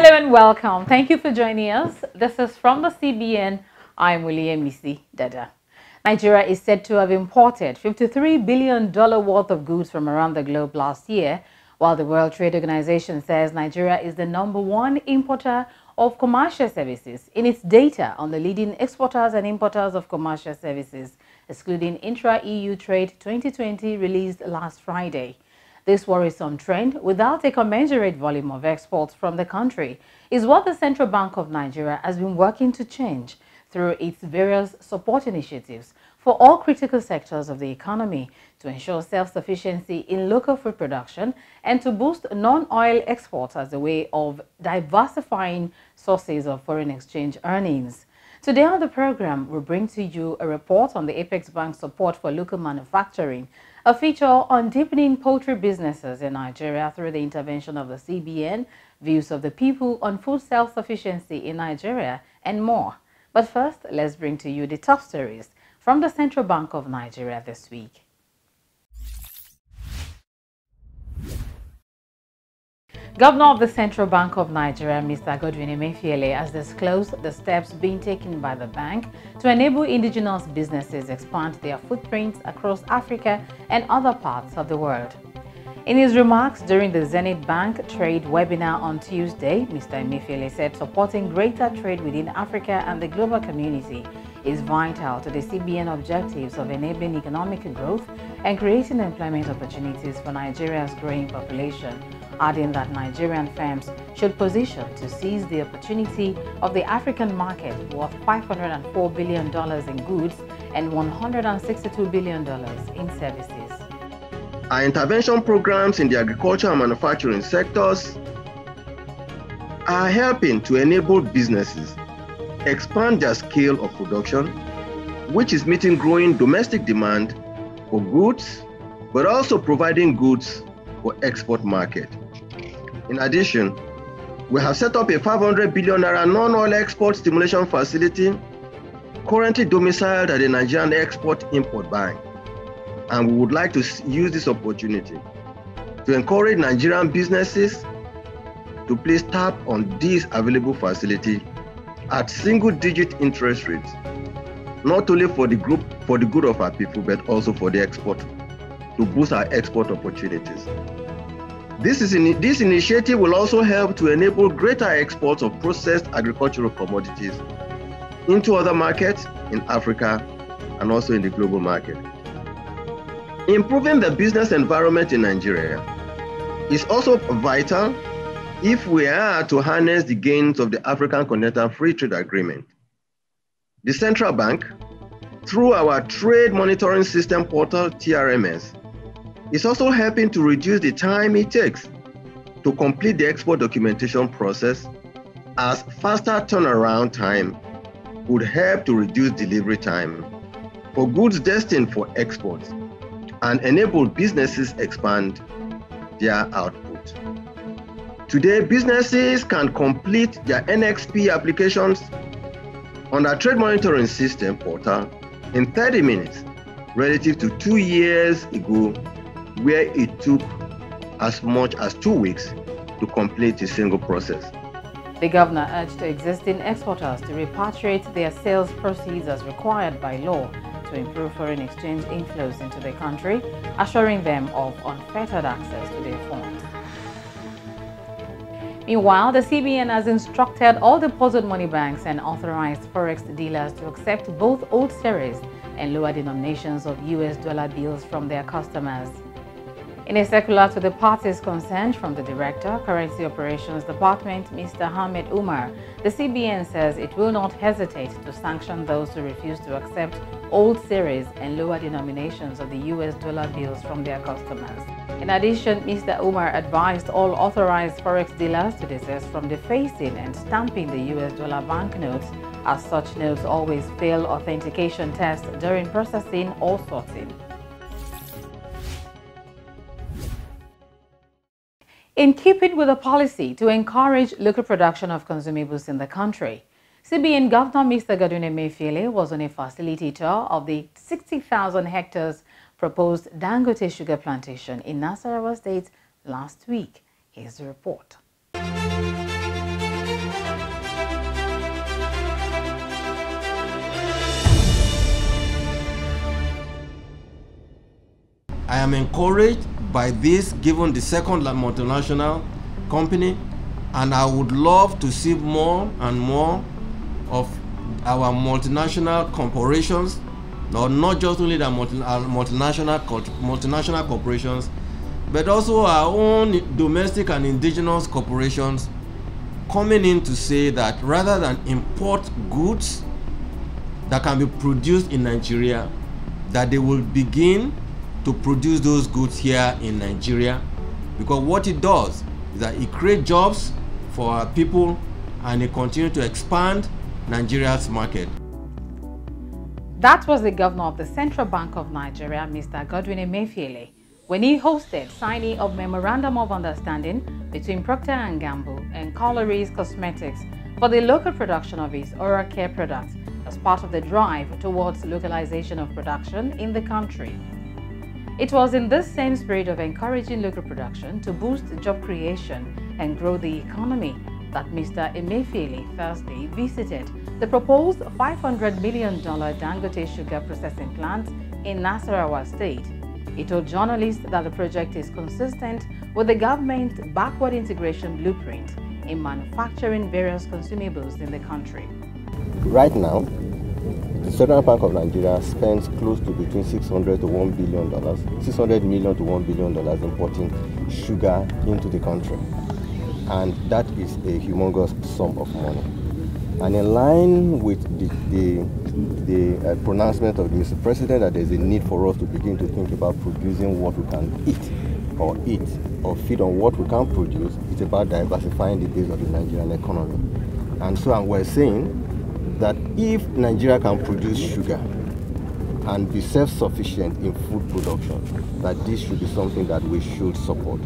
Hello and welcome. Thank you for joining us. This is from the CBN. I'm Misi Dada. Nigeria is said to have imported $53 billion worth of goods from around the globe last year, while the World Trade Organization says Nigeria is the #1 importer of commercial services in its data on the leading exporters and importers of commercial services, excluding intra-EU trade 2020 released last Friday. This worrisome trend, without a commensurate volume of exports from the country, is what the Central Bank of Nigeria has been working to change through its various support initiatives for all critical sectors of the economy to ensure self-sufficiency in local food production and to boost non-oil exports as a way of diversifying sources of foreign exchange earnings. Today on the program, we'll bring to you a report on the Apex Bank support for local manufacturing, a feature on deepening poultry businesses in Nigeria through the intervention of the CBN, views of the people on food self-sufficiency in Nigeria, and more. But first, let's bring to you the top stories from the Central Bank of Nigeria this week. Governor of the Central Bank of Nigeria, Mr. Godwin Emefiele, has disclosed the steps being taken by the bank to enable indigenous businesses expand their footprints across Africa and other parts of the world. In his remarks during the Zenith Bank Trade webinar on Tuesday, Mr. Emefiele said supporting greater trade within Africa and the global community is vital to the CBN objectives of enabling economic growth and creating employment opportunities for Nigeria's growing population, adding that Nigerian firms should position to seize the opportunity of the African market worth $504 billion in goods and $162 billion in services. Our intervention programs in the agriculture and manufacturing sectors are helping to enable businesses expand their scale of production, which is meeting growing domestic demand for goods, but also providing goods for export market. In addition, we have set up a 500 billion naira non-oil export stimulation facility currently domiciled at the Nigerian Export-Import Bank. And we would like to use this opportunity to encourage Nigerian businesses to please tap on this available facility at single-digit interest rates, not only for the good of our people, but also for the export, to boost our export opportunities. This initiative will also help to enable greater exports of processed agricultural commodities into other markets in Africa and also in the global market. Improving the business environment in Nigeria is also vital if we are to harness the gains of the African Continental Free Trade Agreement. The Central Bank, through our Trade Monitoring System portal, TRMS, is also helping to reduce the time it takes to complete the export documentation process, as faster turnaround time would help to reduce delivery time for goods destined for exports and enable businesses expand their output. Today, businesses can complete their NXP applications on our Trade Monitoring System portal in 30 minutes, relative to 2 years ago, where it took as much as 2 weeks to complete a single process. The governor urged existing exporters to repatriate their sales proceeds as required by law to improve foreign exchange inflows into the country, assuring them of unfettered access to their funds. Meanwhile, the CBN has instructed all deposit money banks and authorized forex dealers to accept both old series and lower denominations of US dollar bills from their customers. In a circular to the parties concerned from the Director, Currency Operations Department, Mr. Ahmed Umar, the CBN says it will not hesitate to sanction those who refuse to accept old series and lower denominations of the US dollar bills from their customers. In addition, Mr. Umar advised all authorized forex dealers to desist from defacing and stamping the US dollar banknotes, as such notes always fail authentication tests during processing or sorting. In keeping with the policy to encourage local production of consumables in the country, CBN Governor Mr. Godwin Emefiele was on a facility tour of the 60,000 hectares proposed Dangote sugar plantation in Nasarawa State last week. Here's the report. I am encouraged by this, given the second multinational company, and I would love to see more and more of our multinational corporations, not just only the multinational corporations, but also our own domestic and indigenous corporations coming in to say that rather than import goods that can be produced in Nigeria, that they will begin to produce those goods here in Nigeria, because what it does is that it creates jobs for our people and it continues to expand Nigeria's market. That was the governor of the Central Bank of Nigeria, Mr. Godwin Emefiele, when he hosted signing of Memorandum of Understanding between Procter & Gamble and Coloris Cosmetics for the local production of its oral care products as part of the drive towards localization of production in the country. It was in this same spirit of encouraging local production to boost job creation and grow the economy that Mr. Emefiele Thursday visited the proposed $500 million Dangote sugar processing plant in Nasarawa State. He told journalists that the project is consistent with the government's backward integration blueprint in manufacturing various consumables in the country. Right now, the Central Bank of Nigeria spends close to between $600 to $1 billion, $600 million to $1 billion importing sugar into the country. And that is a humongous sum of money. And in line with the pronouncement of the Mr. President that there's a need for us to begin to think about producing what we can eat or feed on what we can produce, it's about diversifying the base of the Nigerian economy. And so we're saying that if Nigeria can produce sugar and be self-sufficient in food production, that this should be something that we should support.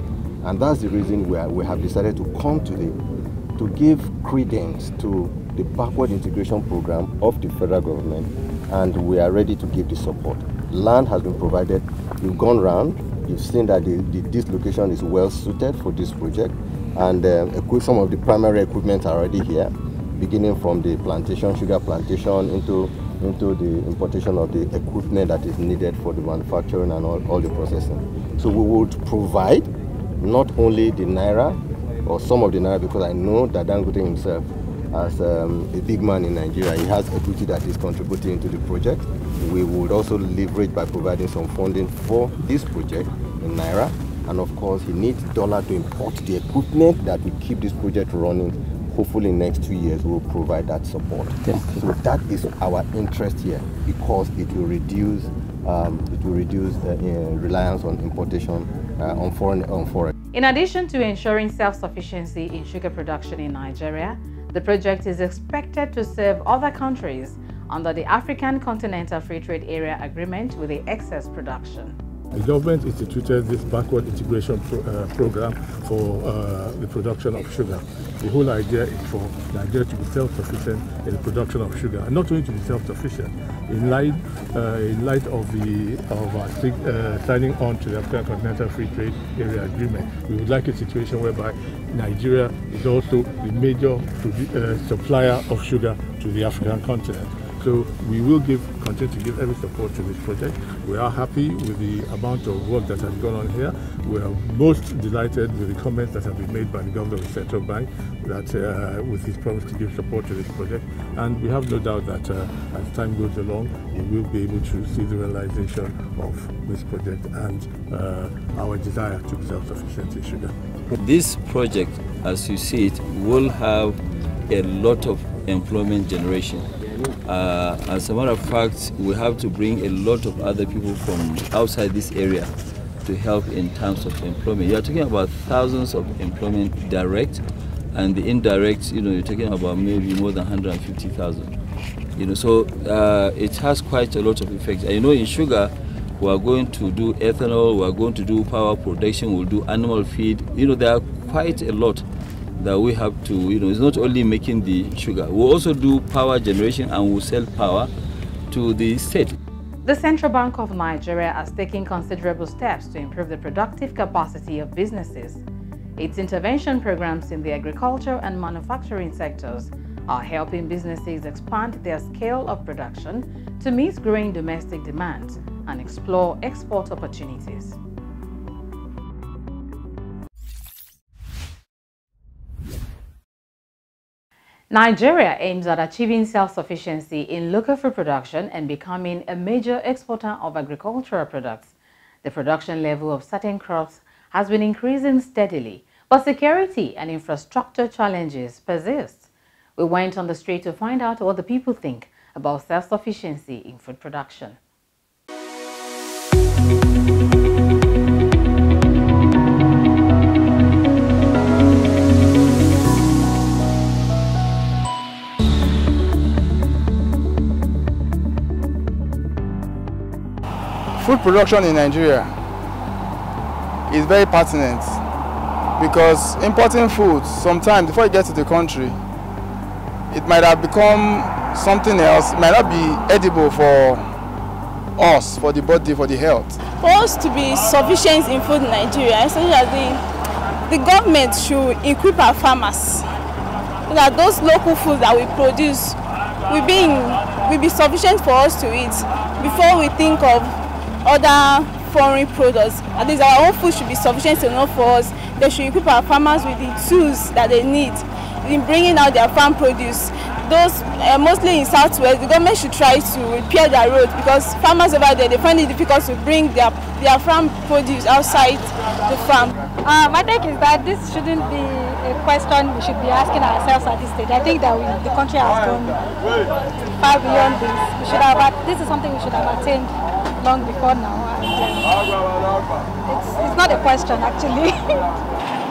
And that's the reason we have decided to come today to give credence to the backward integration program of the federal government, and we are ready to give the support. Land has been provided. We've gone round. You've seen that this location is well suited for this project, and some of the primary equipment are already here, beginning from the plantation, sugar plantation, into the importation of the equipment that is needed for the manufacturing and all the processing. So we would provide not only the Naira, or some of the Naira, because I know that Dangote himself, as a big man in Nigeria, he has equity that is contributing to the project. We would also leverage by providing some funding for this project in Naira. And of course, he needs dollar to import the equipment that will keep this project running. Hopefully in the next 2 years, we'll provide that support. So that is our interest here, because it will reduce reliance on importation on foreign. In addition to ensuring self-sufficiency in sugar production in Nigeria, the project is expected to serve other countries under the African Continental Free Trade Area Agreement with the excess production. The government instituted this backward integration program for the production of sugar. The whole idea is for Nigeria to be self-sufficient in the production of sugar, and not only to be self-sufficient. In light of our signing on to the African Continental Free Trade Area Agreement, we would like a situation whereby Nigeria is also the major supplier of sugar to the African continent. So we will continue to give every support to this project. We are happy with the amount of work that has gone on here. We are most delighted with the comments that have been made by the governor of the Central Bank that with his promise to give support to this project. And we have no doubt that as time goes along, we will be able to see the realization of this project and our desire to be self-sufficient in sugar. This project, as you see it, will have a lot of employment generation. As a matter of fact, we have to bring a lot of other people from outside this area to help in terms of employment. You are talking about thousands of employment direct, and the indirect, you're talking about maybe more than 150,000. So it has quite a lot of effect. And in sugar, we are going to do ethanol, we are going to do power production, we'll do animal feed. There are quite a lot that we have to, it's not only making the sugar. We'll also do power generation, and we'll sell power to the state. The Central Bank of Nigeria has taken considerable steps to improve the productive capacity of businesses. Its intervention programs in the agriculture and manufacturing sectors are helping businesses expand their scale of production to meet growing domestic demand and explore export opportunities. Nigeria aims at achieving self-sufficiency in local food production and becoming a major exporter of agricultural products. The production level of certain crops has been increasing steadily, but security and infrastructure challenges persist. We went on the street to find out what the people think about self-sufficiency in food production. Food production in Nigeria is very pertinent because importing food sometimes before it gets to the country, it might have become something else. It might not be edible for us, for the body, for the health. For us to be sufficient in food in Nigeria, essentially the government should equip our farmers so that those local foods that we produce will be sufficient for us to eat before we think of other foreign products. At least our own food should be sufficient enough for us. They should equip our farmers with the tools that they need in bringing out their farm produce. Those mostly in Southwest, the government should try to repair their roads because farmers over there, they find it difficult to bring their farm produce outside the farm. My take is that this shouldn't be a question we should be asking ourselves at this stage. I think that the country has gone far beyond this. This is something we should have attained long before now, and it's not a question actually.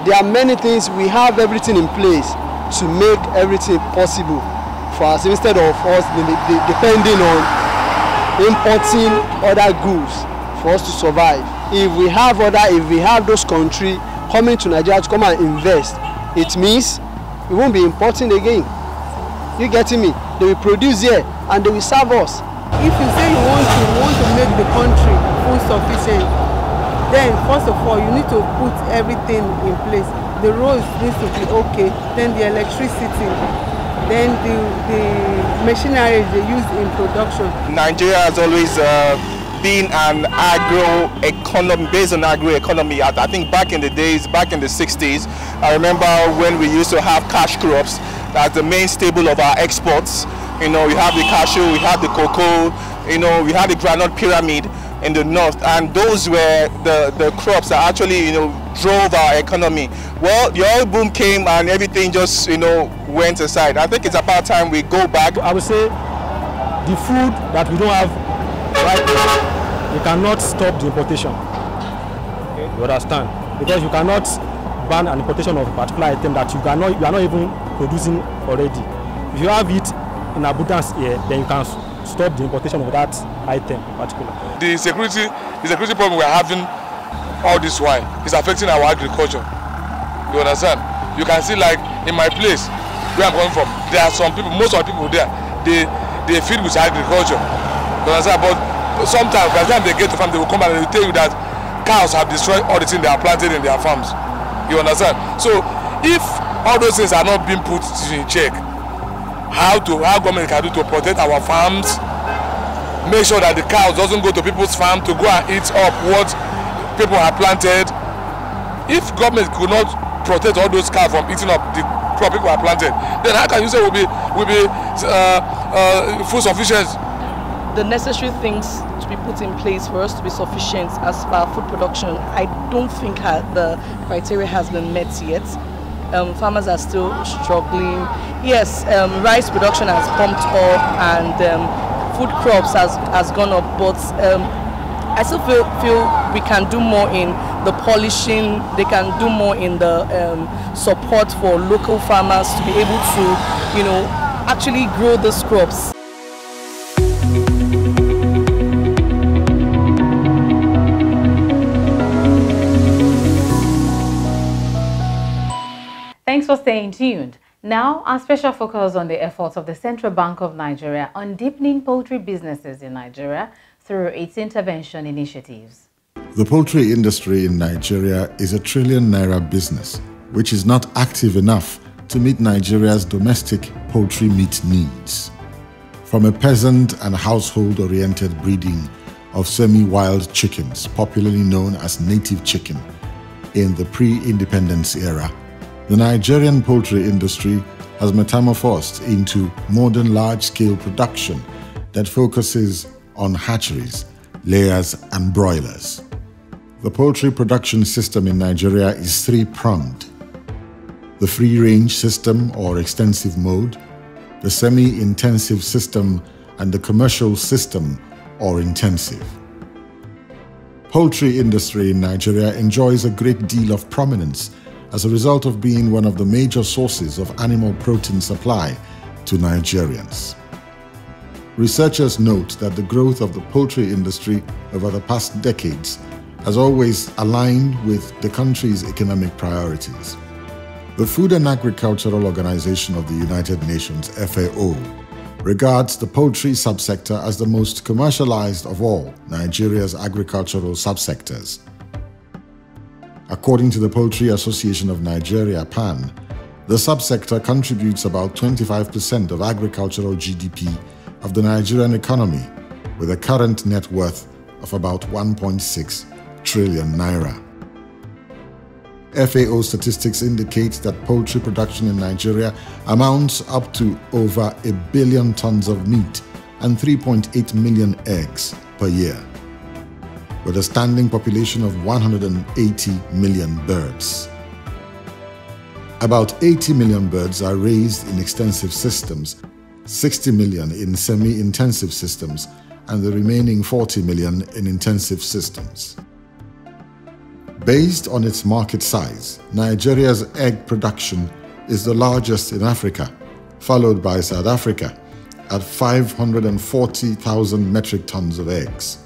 There are many things, we have everything in place to make everything possible for us instead of us depending on importing other goods for us to survive. If we have those countries coming to Nigeria to come and invest, it means we won't be importing again. You getting me? They will produce here and they will serve us. If you say you want to make the country food sufficient, then first of all you need to put everything in place. The roads need to be okay, then the electricity, then the machinery they use in production. Nigeria has always been an agro-economy, based on agro-economy. I think back in the days, back in the 60s, I remember when we used to have cash crops as the main staple of our exports. You know, we have the cashew, we have the cocoa, you know, we have the granite pyramid in the north, and those were the crops that actually, you know, drove our economy. Well, the oil boom came and everything just, you know, went aside. I think it's about time we go back. I would say the food that we don't have right now, you cannot stop the importation. You understand? Because you cannot ban an importation of a particular item that you are not even producing already. If you have it in abundance here, then you can stop the importation of that item in particular. The security problem we are having all this while is affecting our agriculture. You understand? You can see, like in my place where I'm coming from, there are some people, most of the people there, they feed with agriculture. You understand? But sometimes by the time they get to farm, they will come back and they will tell you that cows have destroyed all the things they are planted in their farms. You understand? So if all those things are not being put in check, how government can do to protect our farms, make sure that the cows doesn't go to people's farm to go and eat up what people have planted. If government could not protect all those cows from eating up the crop people have planted, then how can you say we'll be food sufficient? The necessary things to be put in place for us to be sufficient as per food production, I don't think the criteria has been met yet. Farmers are still struggling. Yes, rice production has pumped up and food crops has gone up, but I still feel we can do more in the polishing. They can do more in the support for local farmers to be able to, you know, actually grow these crops. Thanks for staying tuned. Now, our special focus on the efforts of the Central Bank of Nigeria on deepening poultry businesses in Nigeria through its intervention initiatives. The poultry industry in Nigeria is a ₦1 trillion business, which is not active enough to meet Nigeria's domestic poultry meat needs. From a peasant and household-oriented breeding of semi-wild chickens, popularly known as native chicken. In the pre-independence era, the Nigerian poultry industry has metamorphosed into modern large-scale production that focuses on hatcheries, layers, and broilers. The poultry production system in Nigeria is three-pronged: the free-range system or extensive mode, the semi-intensive system, and the commercial system or intensive. Poultry industry in Nigeria enjoys a great deal of prominence as a result of being one of the major sources of animal protein supply to Nigerians. Researchers note that the growth of the poultry industry over the past decades has always aligned with the country's economic priorities. The Food and Agricultural Organization of the United Nations, FAO, regards the poultry subsector as the most commercialized of all Nigeria's agricultural subsectors. According to the Poultry Association of Nigeria, PAN, the subsector contributes about 25% of agricultural GDP of the Nigerian economy, with a current net worth of about 1.6 trillion naira. FAO statistics indicate that poultry production in Nigeria amounts up to over 1 billion tons of meat and 3.8 million eggs per year, with a standing population of 180 million birds. About 80 million birds are raised in extensive systems, 60 million in semi-intensive systems, and the remaining 40 million in intensive systems. Based on its market size, Nigeria's egg production is the largest in Africa, followed by South Africa at 540,000 metric tons of eggs.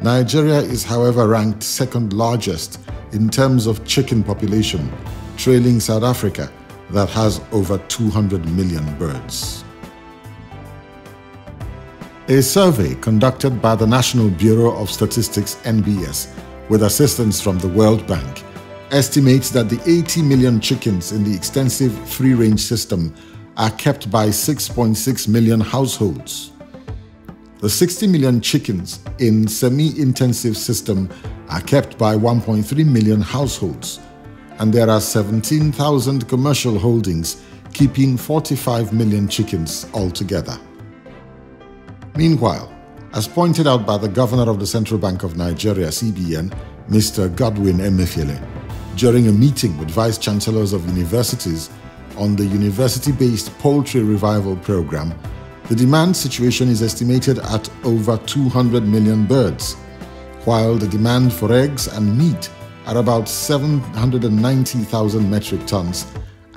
Nigeria is, however, ranked second largest in terms of chicken population, trailing South Africa that has over 200 million birds. A survey conducted by the National Bureau of Statistics (NBS) with assistance from the World Bank estimates that the 80 million chickens in the extensive free-range system are kept by 6.6 million households. The 60 million chickens in semi-intensive system are kept by 1.3 million households, and there are 17,000 commercial holdings keeping 45 million chickens altogether. Meanwhile, as pointed out by the Governor of the Central Bank of Nigeria, CBN, Mr. Godwin Emefiele, during a meeting with Vice Chancellors of universities on the university-based Poultry Revival Program, the demand situation is estimated at over 200 million birds, while the demand for eggs and meat are about 790,000 metric tons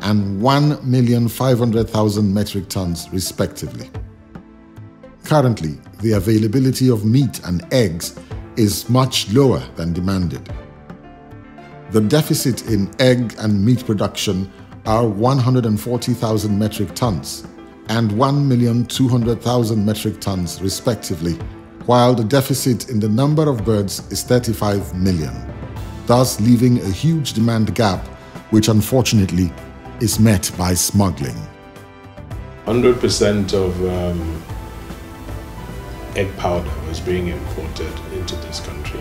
and 1,500,000 metric tons respectively. Currently, the availability of meat and eggs is much lower than demanded. The deficit in egg and meat production are 140,000 metric tons and 1,200,000 metric tons respectively, while the deficit in the number of birds is 35 million, thus leaving a huge demand gap which unfortunately is met by smuggling. 100% of egg powder was being imported into this country.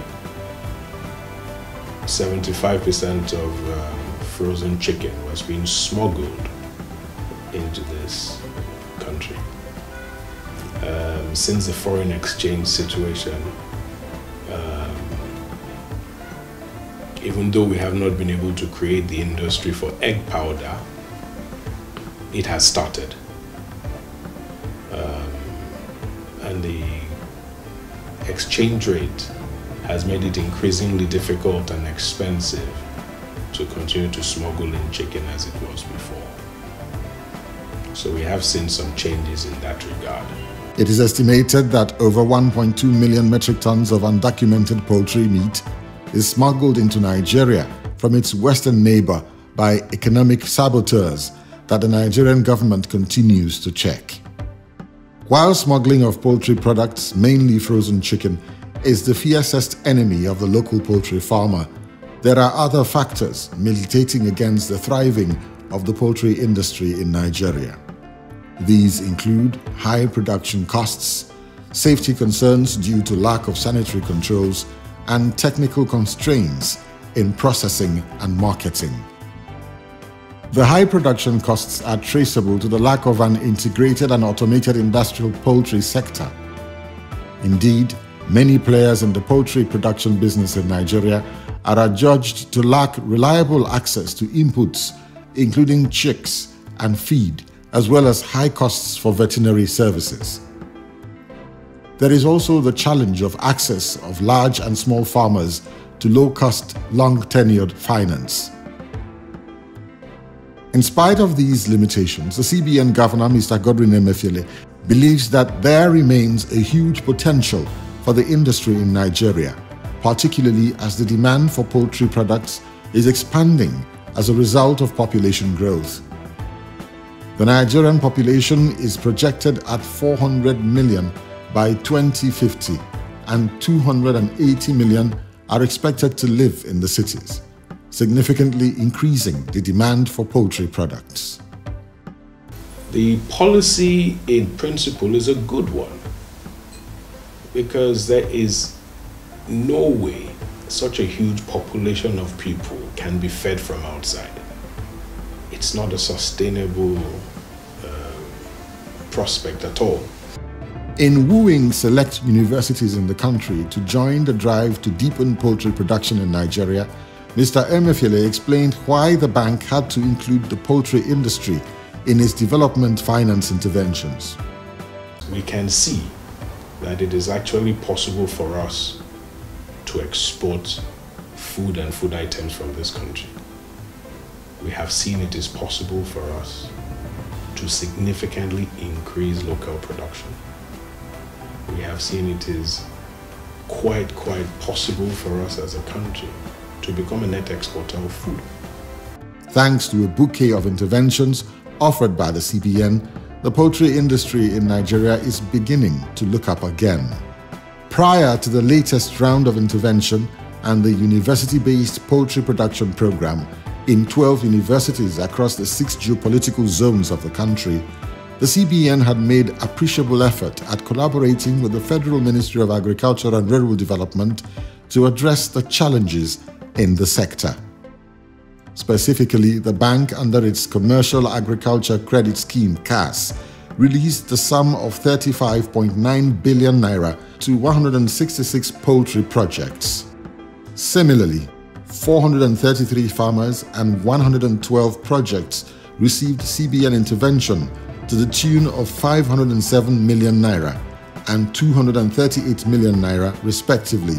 75% of frozen chicken was being smuggled into this country. Since the foreign exchange situation, even though we have not been able to create the industry for egg powder, it has started. And the exchange rate has made it increasingly difficult and expensive to continue to smuggle in chicken as it was before. So we have seen some changes in that regard. It is estimated that over 1.2 million metric tons of undocumented poultry meat is smuggled into Nigeria from its western neighbor by economic saboteurs that the Nigerian government continues to check. While smuggling of poultry products, mainly frozen chicken, is the fiercest enemy of the local poultry farmer, there are other factors militating against the thriving of the poultry industry in Nigeria. These include high production costs, safety concerns due to lack of sanitary controls, and technical constraints in processing and marketing. The high production costs are traceable to the lack of an integrated and automated industrial poultry sector. Indeed, many players in the poultry production business in Nigeria are adjudged to lack reliable access to inputs, including chicks and feed, as well as high costs for veterinary services. There is also the challenge of access of large and small farmers to low-cost, long-tenured finance. In spite of these limitations, the CBN Governor, Mr. Godwin Emefiele, believes that there remains a huge potential for the industry in Nigeria, particularly as the demand for poultry products is expanding as a result of population growth. The Nigerian population is projected at 400 million by 2050, and 280 million are expected to live in the cities, significantly increasing the demand for poultry products. The policy in principle is a good one, because there is no way such a huge population of people can be fed from outside. It's not a sustainable prospect at all. In wooing select universities in the country to join the drive to deepen poultry production in Nigeria, Mr. Emefiele explained why the bank had to include the poultry industry in its development finance interventions. We can see that it is actually possible for us to export food and food items from this country. We have seen it is possible for us to significantly increase local production. We have seen it is quite possible for us as a country to become a net exporter of food. Thanks to a bouquet of interventions offered by the CBN, the poultry industry in Nigeria is beginning to look up again. Prior to the latest round of intervention and the university-based poultry production program in 12 universities across the 6 geopolitical zones of the country, the CBN had made appreciable effort at collaborating with the Federal Ministry of Agriculture and Rural Development to address the challenges in the sector. Specifically, the bank, under its Commercial Agriculture Credit Scheme (CAS), released the sum of 35.9 billion naira to 166 poultry projects. Similarly, 433 farmers and 112 projects received CBN intervention to the tune of 507 million naira and 238 million naira respectively,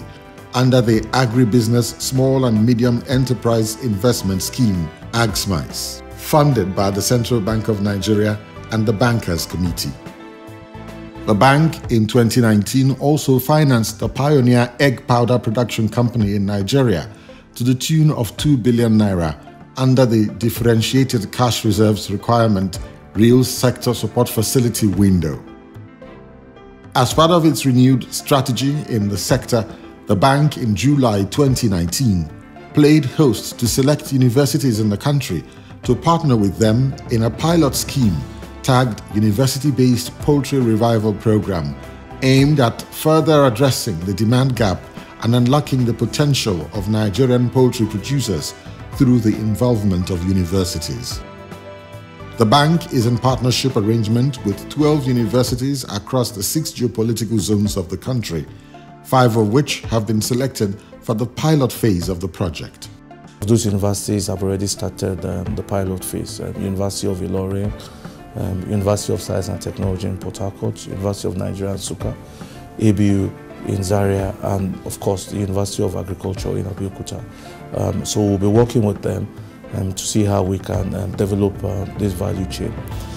under the Agribusiness Small and Medium Enterprise Investment Scheme, AGSMICE, funded by the Central Bank of Nigeria and the Bankers Committee. The bank in 2019 also financed the Pioneer Egg Powder Production Company in Nigeria to the tune of 2 billion naira under the Differentiated Cash Reserves Requirement Real Sector Support Facility window. As part of its renewed strategy in the sector, the bank in July 2019 played host to select universities in the country to partner with them in a pilot scheme tagged University-Based Poultry Revival Program, aimed at further addressing the demand gap and unlocking the potential of Nigerian poultry producers through the involvement of universities. The bank is in partnership arrangement with 12 universities across the 6 geopolitical zones of the country, 5 of which have been selected for the pilot phase of the project. Those universities have already started the pilot phase. University of Ilorin, University of Science and Technology in Port Harcourt, University of Nigeria in Nsukka, ABU in Zaria, and of course the University of Agriculture in Abeokuta. So we'll be working with them to see how we can develop this value chain.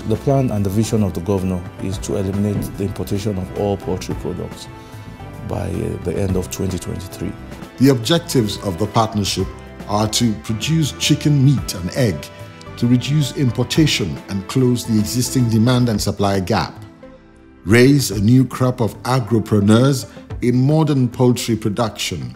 The plan and the vision of the governor is to eliminate the importation of all poultry products by the end of 2023. The objectives of the partnership are to produce chicken meat and egg, to reduce importation and close the existing demand and supply gap, raise a new crop of agropreneurs in modern poultry production,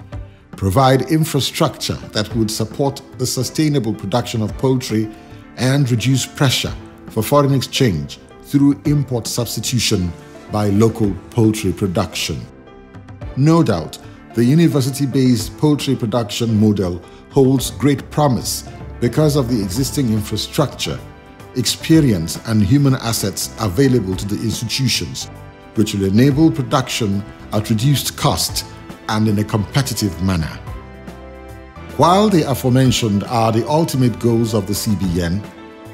provide infrastructure that would support the sustainable production of poultry, and reduce pressure for foreign exchange through import substitution by local poultry production. No doubt, the university-based poultry production model holds great promise because of the existing infrastructure, experience, and human assets available to the institutions, which will enable production at reduced cost and in a competitive manner. While the aforementioned are the ultimate goals of the CBN,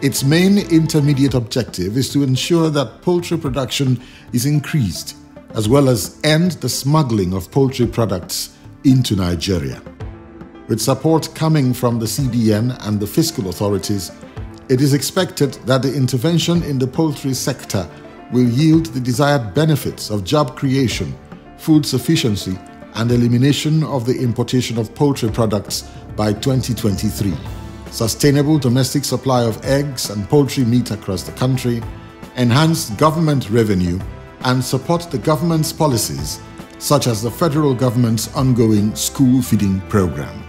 its main intermediate objective is to ensure that poultry production is increased, as well as end the smuggling of poultry products into Nigeria. With support coming from the CBN and the fiscal authorities, it is expected that the intervention in the poultry sector will yield the desired benefits of job creation, food sufficiency, and elimination of the importation of poultry products by 2023, sustainable domestic supply of eggs and poultry meat across the country, enhanced government revenue, and support the government's policies, such as the federal government's ongoing school feeding program.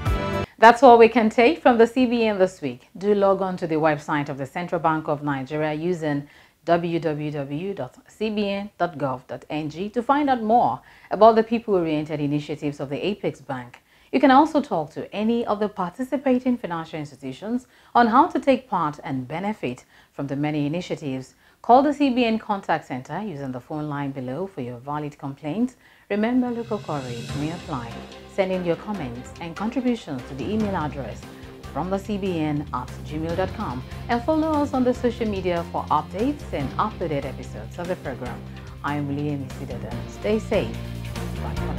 That's all we can take from the CBN this week. Do log on to the website of the Central Bank of Nigeria using www.cbn.gov.ng to find out more about the people-oriented initiatives of the Apex Bank. You can also talk to any of the participating financial institutions on how to take part and benefit from the many initiatives. Call the CBN Contact Center using the phone line below for your valid complaints. Remember, local coverage may apply. Send in your comments and contributions to the email address fromthecbn@gmail.com and follow us on the social media for updates and up-to-date episodes of the program. I am William Dada. Stay safe. Bye.